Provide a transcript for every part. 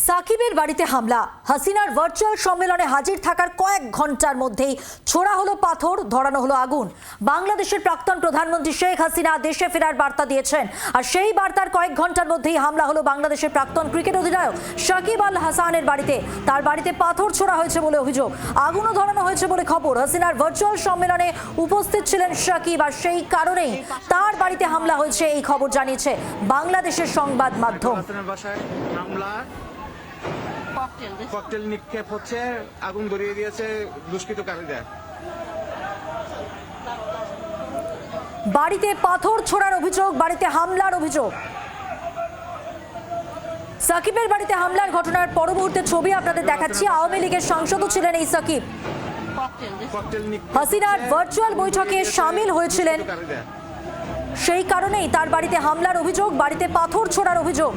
সাকিবের বাড়িতে হামলা। হাসিনার ভার্চুয়াল সম্মেলনে হাজির থাকার কয়েক ঘন্টার মধ্যেই ছোড়া হলো পাথর, ধরানো হলো আগুন। বাংলাদেশের প্রাক্তন প্রধানমন্ত্রী শেখ হাসিনা দেশে ফেরার বার্তা দিয়েছেন, আর সেই বার্তার কয়েক ঘন্টার মধ্যেই হামলা হলো বাংলাদেশের প্রাক্তন ক্রিকেট অধিনায়ক সাকিব আল হাসানের বাড়িতে। তার বাড়িতে পাথর ছোড়া হয়েছে বলে অভিযোগ, আগুনও ধরানো হয়েছে বলে খবর। হাসিনার ভার্চুয়াল সম্মেলনে উপস্থিত ছিলেন সাকিব, আর সেই কারণেই তার বাড়িতে হামলা হয়েছে এই খবর জানিয়েছে বাংলাদেশের সংবাদ মাধ্যম। ককটেল নিক্ষেপ হচ্ছে, আগুন ধরিয়ে দিয়েছে দুষ্কৃতকারীরা। বাড়িতে পাথর ছোড়ার অভিযোগ, বাড়িতে হামলার অভিযোগ। সাকিবের বাড়িতে হামলার ঘটনার পর মুহূর্তে ছবি আপনাদের দেখাচ্ছি। আওয়ামী লীগের সাংসদও ছিলেন এই সাকিব। হাসিনার ভার্চুয়াল বৈঠকে সামিল হয়েছিলেন, সেই কারণেই তার বাড়িতে হামলার অভিযোগ, বাড়িতে পাথর ছোড়ার অভিযোগ।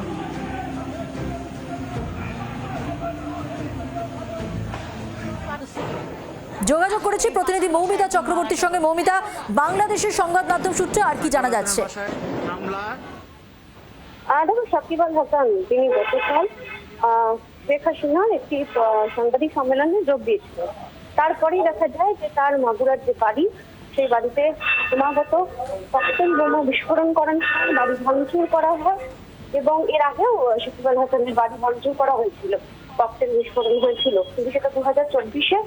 যোগাযোগ করেছি প্রতিনিধি মৌমিতা চক্রবর্তীর সঙ্গে। মৌমিতা, বাংলাদেশের সংবাদ মাধ্যম সূত্রে আর কি জানা যাচ্ছে? সাকিব আল হাসান তিনি গতকাল শেখ হাসিনার একটি সাংবাদিক সম্মেলনে যোগ দিয়েছিলেন। তারপরেই দেখা যায় যে তার মাগুরার যে বাড়ি, সেই বাড়িতে ক্রমাগত ককটেল বোমা বিস্ফোরণ করানো হয়, বাড়ি ভাঙচুর করা হয়, এবং এর আগেও সাকিব আল হাসানের বাড়ি ভাঙচুর করা হয়েছিল, ককটেল বিস্ফোরণ হয়েছিল, কিন্তু সেটা 2024-এ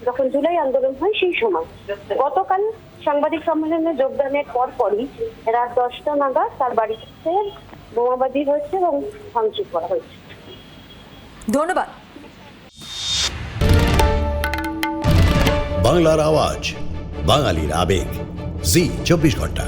যখন জুলাই আন্দোলন হয় সেই সময়। গতকাল সাংবাদিক সম্মেলনে যোগদানের পরপরই রাত 10টা নাগাদ তার বাড়িতে বোমাবাজি হয়েছে এবং ভাঙচুর করা হয়েছে। ধন্যবাদ। বাংলার আওয়াজ, বাঙালির আবেগ, জি 24 ঘন্টা।